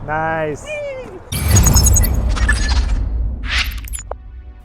Nice.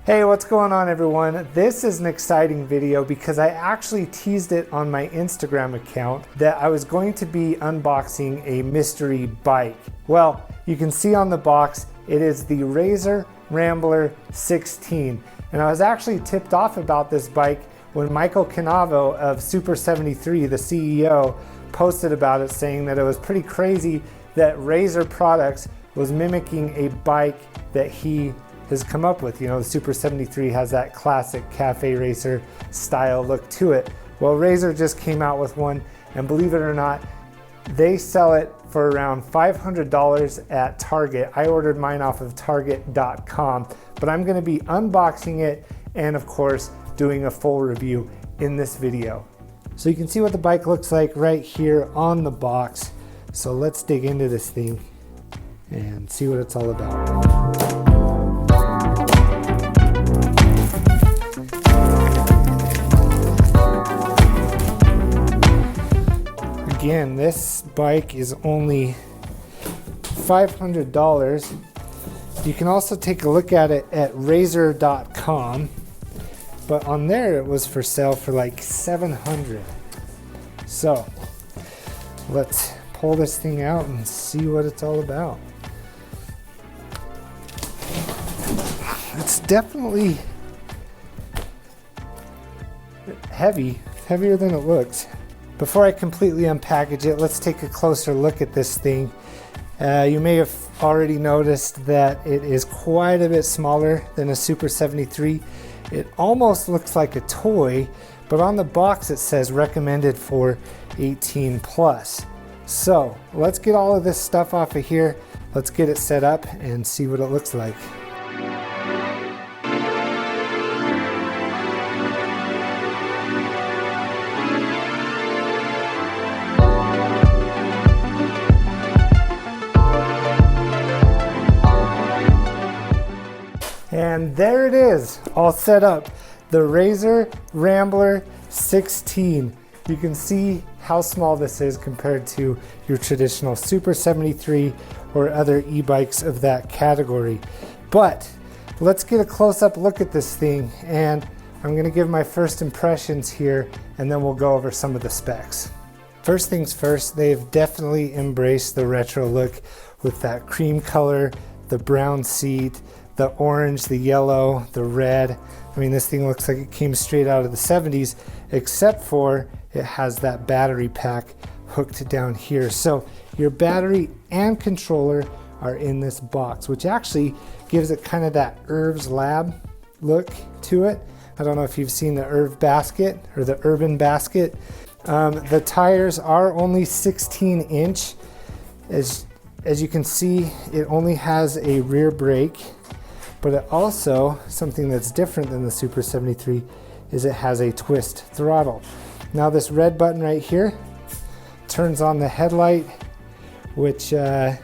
Hey, what's going on everyone? This is an exciting video because I actually teased it on my Instagram account that I was going to be unboxing a mystery bike. Well, you can see on the box, it is the Razor Rambler 16. And I was actually tipped off about this bike when Michael Canavo of Super 73, the CEO, posted about it saying that it was pretty crazy that Razor Products was mimicking a bike that he has come up with. You know, the Super 73 has that classic cafe racer style look to it. Well, Razor just came out with one, and believe it or not, they sell it for around $500 at Target. I ordered mine off of Target.com, but I'm gonna be unboxing it and of course, doing a full review in this video. So you can see what the bike looks like right here on the box. So let's dig into this thing and see what it's all about. Again, this bike is only $500. You can also take a look at it at razor.com, but on there it was for sale for like $700. So let's pull this thing out and see what it's all about. It's definitely heavy, heavier than it looks. Before I completely unpackage it, let's take a closer look at this thing. You may have already noticed that it is quite a bit smaller than a Super 73. It almost looks like a toy, but on the box it says recommended for 18 plus. So let's get all of this stuff off of here. Let's get it set up and see what it looks like. And there it is, all set up. The Razor Rambler 16. You can see how small this is compared to your traditional Super 73 or other e-bikes of that category. But let's get a close-up look at this thing, and I'm gonna give my first impressions here, and then we'll go over some of the specs. First things first, they've definitely embraced the retro look with that cream color, the brown seat, the orange, the yellow, the red. I mean, this thing looks like it came straight out of the 70s, except for it has that battery pack hooked down here. So your battery and controller are in this box, which actually gives it kind of that Irv's Lab look to it. I don't know if you've seen the Irv basket or the Urban basket. The tires are only 16 inch. As you can see, it only has a rear brake. But it also, something that's different than the Super 73, is it has a twist throttle. Now this red button right here turns on the headlight, which I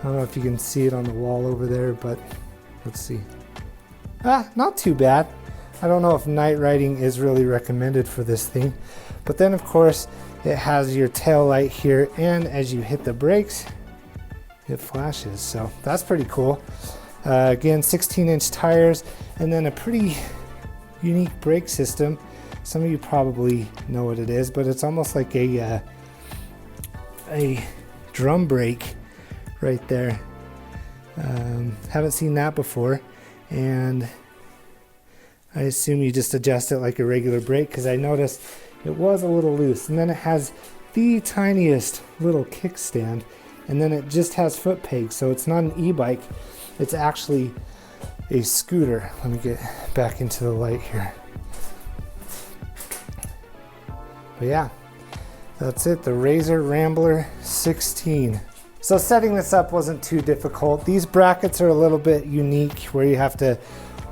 don't know if you can see it on the wall over there, but let's see. Not too bad. I don't know if night riding is really recommended for this thing. But then of course it has your tail light here, and as you hit the brakes, it flashes. So that's pretty cool. Again, 16-inch tires, and then a pretty unique brake system. Some of you probably know what it is, but it's almost like a drum brake right there. Haven't seen that before, and I assume you just adjust it like a regular brake, because I noticed it was a little loose. And then it has the tiniest little kickstand, and then it just has foot pegs, so it's not an e-bike. It's actually a scooter. Let me get back into the light here. But yeah, that's it, the Razor Rambler 16. So setting this up wasn't too difficult. These brackets are a little bit unique, where you have to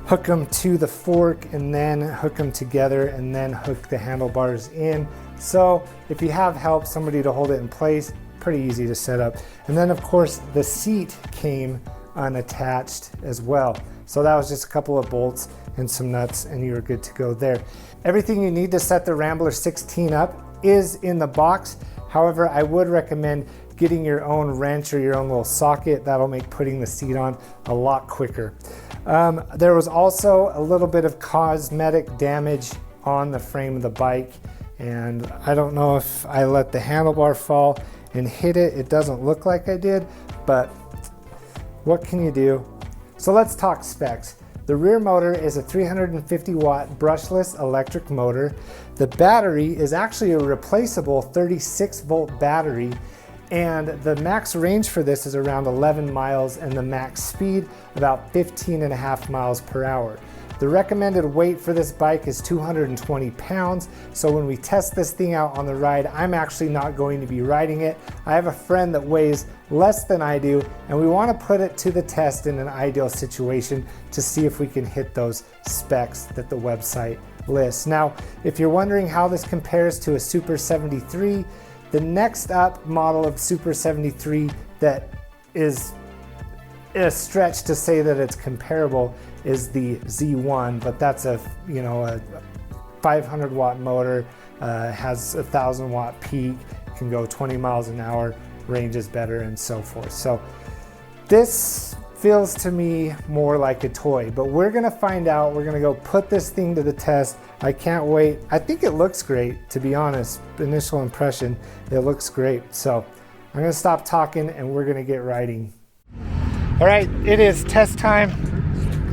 hook them to the fork and then hook them together and then hook the handlebars in. So if you have help, somebody to hold it in place, pretty easy to set up. And then of course the seat came unattached as well. So that was just a couple of bolts and some nuts and you were good to go there. Everything you need to set the Rambler 16 up is in the box. However, I would recommend getting your own wrench or your own little socket. That'll make putting the seat on a lot quicker. There was also a little bit of cosmetic damage on the frame of the bike, and I don't know if I let the handlebar fall and hit it. It doesn't look like I did, but what can you do? So let's talk specs. The rear motor is a 350 watt brushless electric motor. The battery is actually a replaceable 36 volt battery, and the max range for this is around 11 miles and the max speed about 15.5 miles per hour. The recommended weight for this bike is 220 pounds, so when we test this thing out on the ride, I'm actually not going to be riding it. I have a friend that weighs less than I do, and we want to put it to the test in an ideal situation to see if we can hit those specs that the website lists. Now, if you're wondering how this compares to a Super 73, the next up model of Super 73 that is a stretch to say that it's comparable is the Z1, but that's a 500 watt motor, has a 1,000 watt peak, can go 20 miles an hour, range is better, and so forth. So this feels to me more like a toy, but we're gonna find out. We're gonna go put this thing to the test. I can't wait. I think it looks great, to be honest. Initial impression, it looks great. So I'm gonna stop talking and we're gonna get riding. All right, it is test time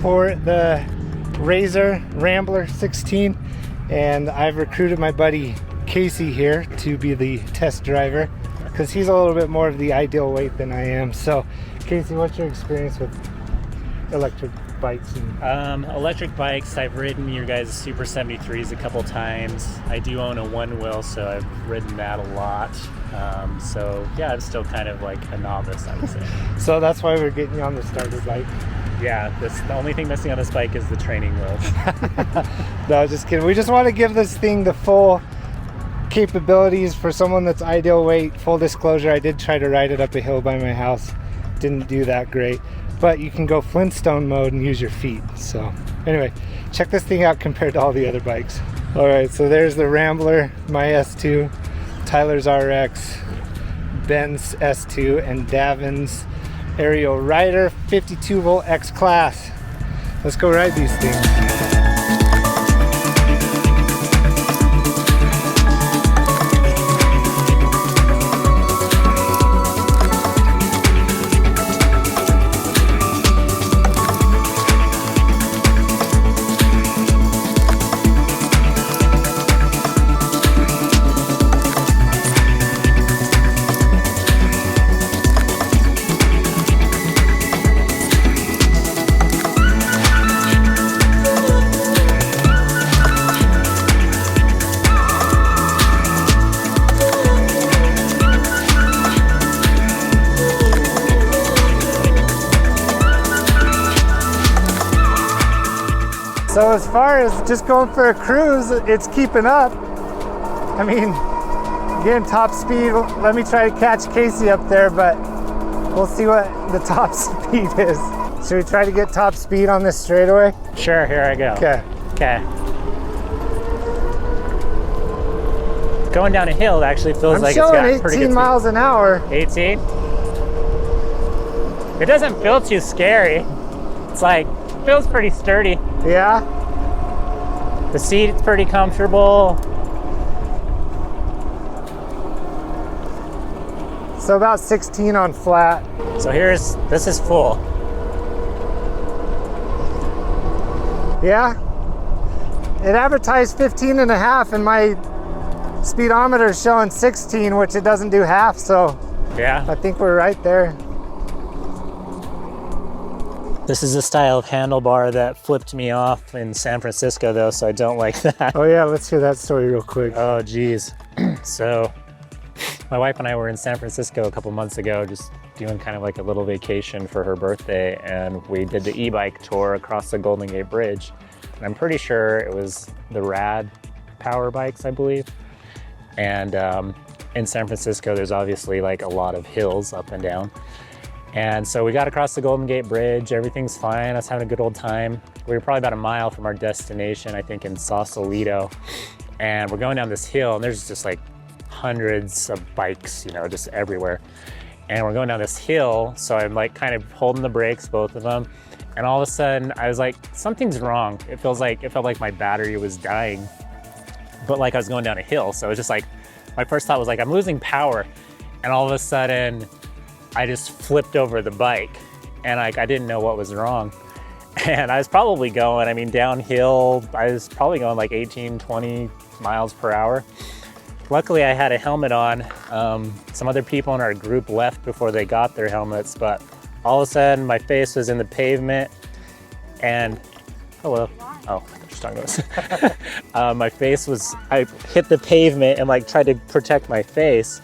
for the Razor Rambler 16, and I've recruited my buddy Casey here to be the test driver because he's a little bit more of the ideal weight than I am. So Casey, what's your experience with electric bikes? Electric bikes, I've ridden your guys' Super 73s a couple times. I do own a one wheel, so I've ridden that a lot. So yeah, I'm still kind of like a novice, I would say. So that's why we're getting you on the starter bike. Yeah, the only thing missing on this bike is the training wheels. No, just kidding. We just want to give this thing the full capabilities for someone that's ideal weight. Full disclosure, I did try to ride it up a hill by my house. Didn't do that great, but you can go Flintstone mode and use your feet. So anyway, check this thing out compared to all the other bikes. All right, so there's the Rambler, my S2, Tyler's RX, Ben's S2, and Davin's Aerial Rider 52 volt X Class. Let's go ride these things. So as far as just going for a cruise, it's keeping up. I mean, getting top speed. Let me try to catch Casey up there, but we'll see what the top speed is. Should we try to get top speed on this straightaway? Sure, here I go. Okay. Okay. Going down a hill, it actually feels like it's got pretty good speed. 18 miles an hour. 18? It doesn't feel too scary. It's like, feels pretty sturdy. Yeah. The seat's pretty comfortable. So about 16 on flat. So this is full. Yeah. It advertised 15 and a half and my speedometer is showing 16, which it doesn't do half. So yeah, I think we're right there. This is a style of handlebar that flipped me off in San Francisco though, so I don't like that. Oh yeah, let's hear that story real quick. Oh geez. So my wife and I were in San Francisco a couple months ago, just doing kind of like a little vacation for her birthday, and we did the e-bike tour across the Golden Gate Bridge. And I'm pretty sure it was the Rad power bikes, I believe. And in San Francisco, there's obviously like a lot of hills up and down. And so we got across the Golden Gate Bridge, everything's fine, I was having a good old time. We were probably about a mile from our destination, I think in Sausalito. And we're going down this hill and there's just like hundreds of bikes, you know, just everywhere. And we're going down this hill, so I'm like kind of holding the brakes, both of them. And all of a sudden I was like, something's wrong. It felt like my battery was dying, but like I was going down a hill. So it was just like, my first thought was like, I'm losing power. And all of a sudden I just flipped over the bike and like, I didn't know what was wrong. And I was probably going, I mean, downhill, I was probably going like 18, 20 miles per hour. Luckily I had a helmet on. Some other people in our group left before they got their helmets, but all of a sudden my face was in the pavement and, hello. Oh, I'm just talking about this. My face was, I hit the pavement and like tried to protect my face.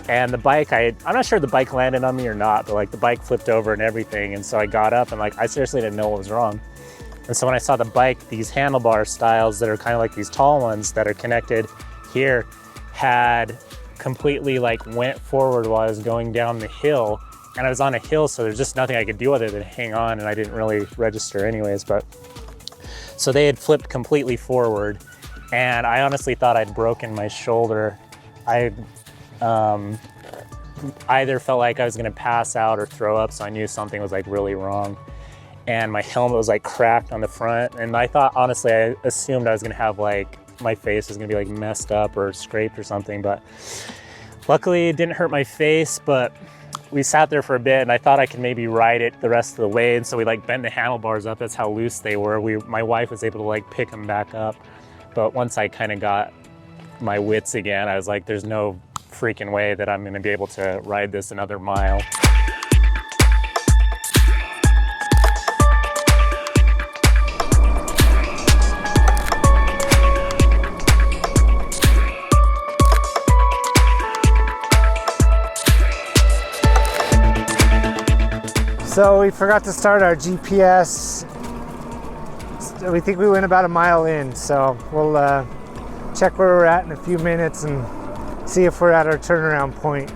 And the bike, I'm not sure the bike landed on me or not, but like the bike flipped over and everything. And so I got up and like, I seriously didn't know what was wrong. And so when I saw the bike, these handlebar styles that are kind of like these tall ones that are connected here had completely like went forward while I was going down the hill. And I was on a hill, so there's just nothing I could do other than hang on, and I didn't really register anyways. But so they had flipped completely forward, and I honestly thought I'd broken my shoulder. I either felt like I was gonna pass out or throw up, so I knew something was like really wrong. And my helmet was like cracked on the front, and I thought, honestly, I assumed I was gonna have like, my face was gonna be like messed up or scraped or something, but luckily it didn't hurt my face. But we sat there for a bit and I thought I could maybe ride it the rest of the way. And so we like bent the handlebars up. That's how loose they were. My wife was able to like pick them back up. But once I kind of got my wits again, I was like, there's no freaking way that I'm gonna be able to ride this another mile. So we forgot to start our GPS. We think we went about a mile in, so we'll check where we're at in a few minutes and see if we're at our turnaround point.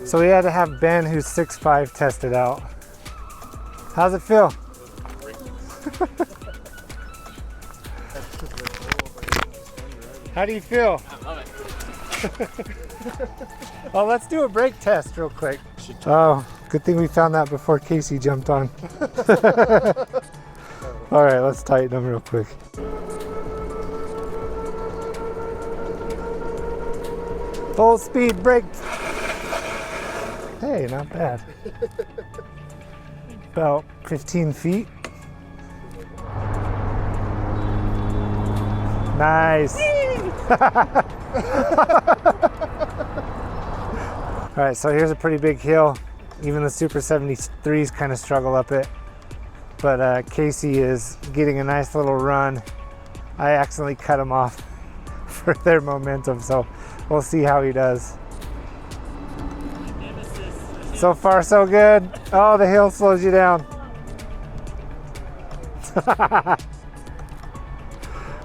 So we had to have Ben, who's 6'5", test it out. How's it feel? How do you feel? I love it. Oh, let's do a brake test real quick. Oh, good thing we found that before Casey jumped on. All right, let's tighten them real quick. Full speed brake. Hey, not bad. About 15 feet. Nice. All right, so here's a pretty big hill. Even the Super 73s kind of struggle up it. But Casey is getting a nice little run. I accidentally cut him off for their momentum, so we'll see how he does. So far, so good. Oh, the hill slows you down.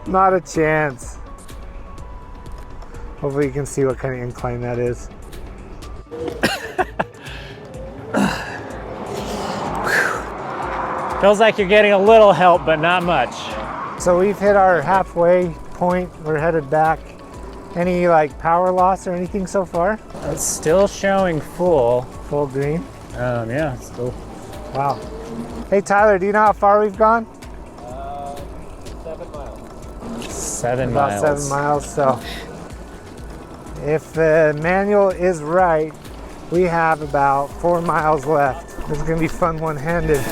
Not a chance. Hopefully you can see what kind of incline that is. Feels like you're getting a little help, but not much. So we've hit our halfway point. We're headed back. Any like power loss or anything so far? It's still showing full. Full green. Yeah, it's still. Wow. Hey Tyler, do you know how far we've gone? 7 miles. 7 About miles. 7 miles. So if the manual is right, we have about 4 miles left. This is gonna be fun one-handed.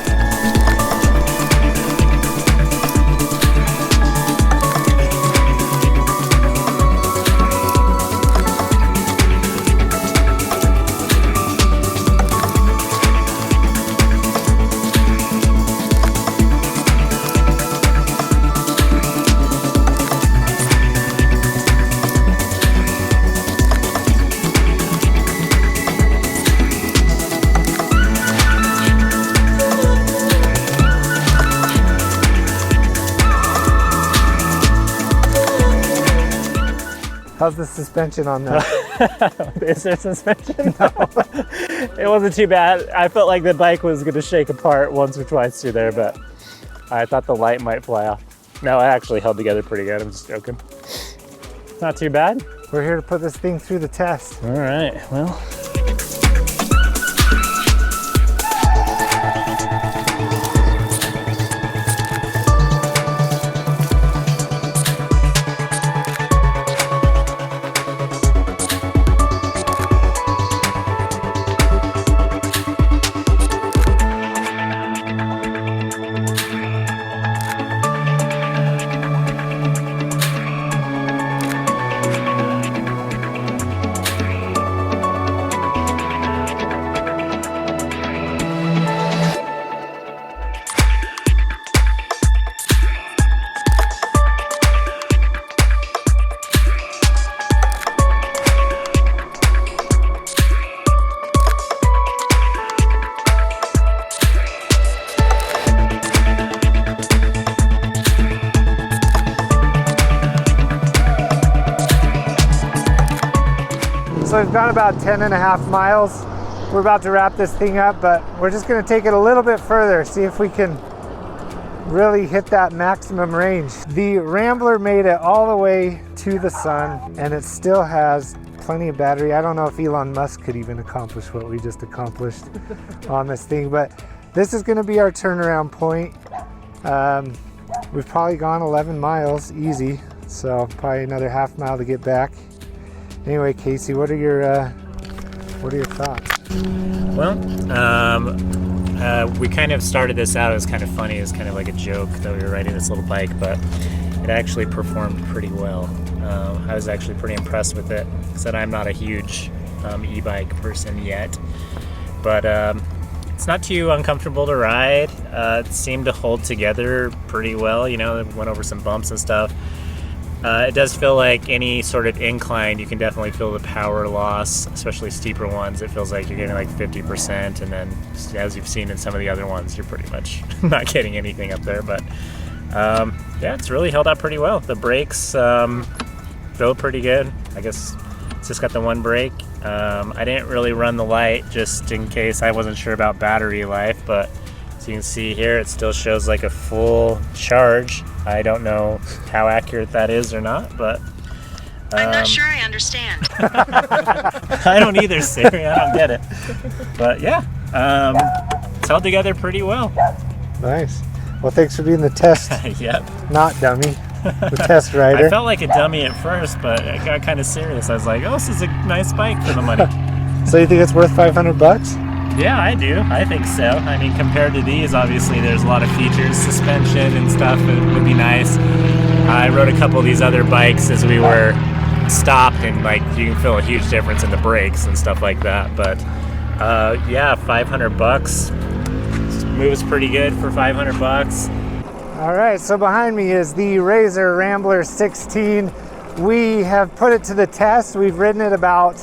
How's the suspension on that? Is there suspension? No. It wasn't too bad. I felt like the bike was going to shake apart once or twice through there, but I thought the light might fly off. No, it actually held together pretty good. I'm just joking. Not too bad. We're here to put this thing through the test. All right, well. So we've gone about 10.5 miles. We're about to wrap this thing up, but we're just gonna take it a little bit further, see if we can really hit that maximum range. The Rambler made it all the way to the sun, and it still has plenty of battery. I don't know if Elon Musk could even accomplish what we just accomplished on this thing, but this is gonna be our turnaround point. We've probably gone 11 miles easy, so probably another half mile to get back. Anyway, Casey, what are your thoughts? Well, we kind of started this out as kind of funny, as kind of like a joke that we were riding this little bike, but it actually performed pretty well. I was actually pretty impressed with it. Said I'm not a huge e-bike person yet, but it's not too uncomfortable to ride. It seemed to hold together pretty well. You know, it went over some bumps and stuff. It does feel like any sort of incline, you can definitely feel the power loss, especially steeper ones. It feels like you're getting like 50%, and then as you've seen in some of the other ones, you're pretty much not getting anything up there. But yeah, it's really held up pretty well. The brakes feel pretty good. I guess it's just got the one brake. I didn't really run the light just in case. I wasn't sure about battery life, but as you can see here, it still shows like a full charge. I don't know how accurate that is or not, but I'm not sure I understand. I don't either, Siri. I don't get it. But yeah, it's held together pretty well. Nice. Well, thanks for being the test, Yep. not dummy, the test rider. I felt like a dummy at first, but I got kind of serious. I was like, oh, this is a nice bike for the money. So you think it's worth $500? Yeah, I do. I think so. I mean, compared to these, obviously there's a lot of features, suspension and stuff. It would be nice. I rode a couple of these other bikes as we were stopped, and like you can feel a huge difference in the brakes and stuff like that. But yeah, $500 moves pretty good for $500. All right, so behind me is the Razor Rambler 16. We have put it to the test. We've ridden it about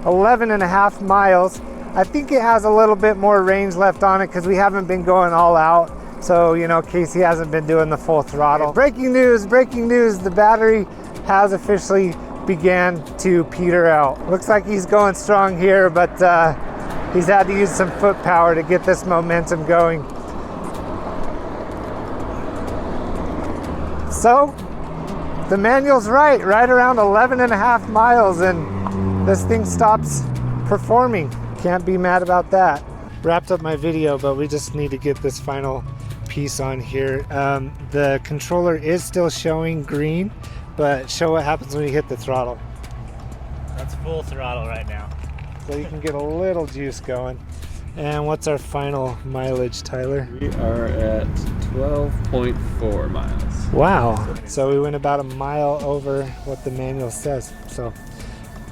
11.5 miles. I think it has a little bit more range left on it because we haven't been going all out. So, you know, Casey hasn't been doing the full throttle. Breaking news, the battery has officially began to peter out. Looks like he's going strong here, but he's had to use some foot power to get this momentum going. So the manual's right around 11.5 miles, and this thing stops performing. Can't be mad about that. Wrapped up my video, but we just need to get this final piece on here. The controller is still showing green, but show what happens when you hit the throttle. That's full throttle right now. So you can get a little juice going. And what's our final mileage, Tyler? We are at 12.4 miles. Wow. So we went about a mile over what the manual says. So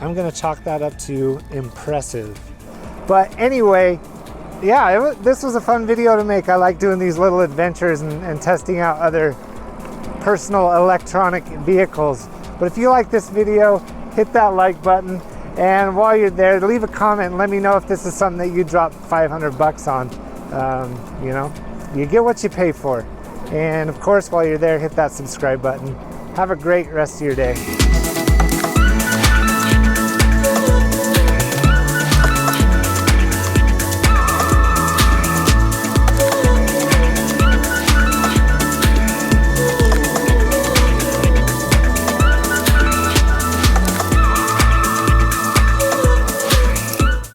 I'm gonna chalk that up to impressive. But anyway, yeah, this was a fun video to make. I like doing these little adventures and testing out other personal electronic vehicles. But if you like this video, hit that like button. And while you're there, leave a comment and let me know if this is something that you drop $500 on. You know, you get what you pay for. And of course, while you're there, hit that subscribe button. Have a great rest of your day.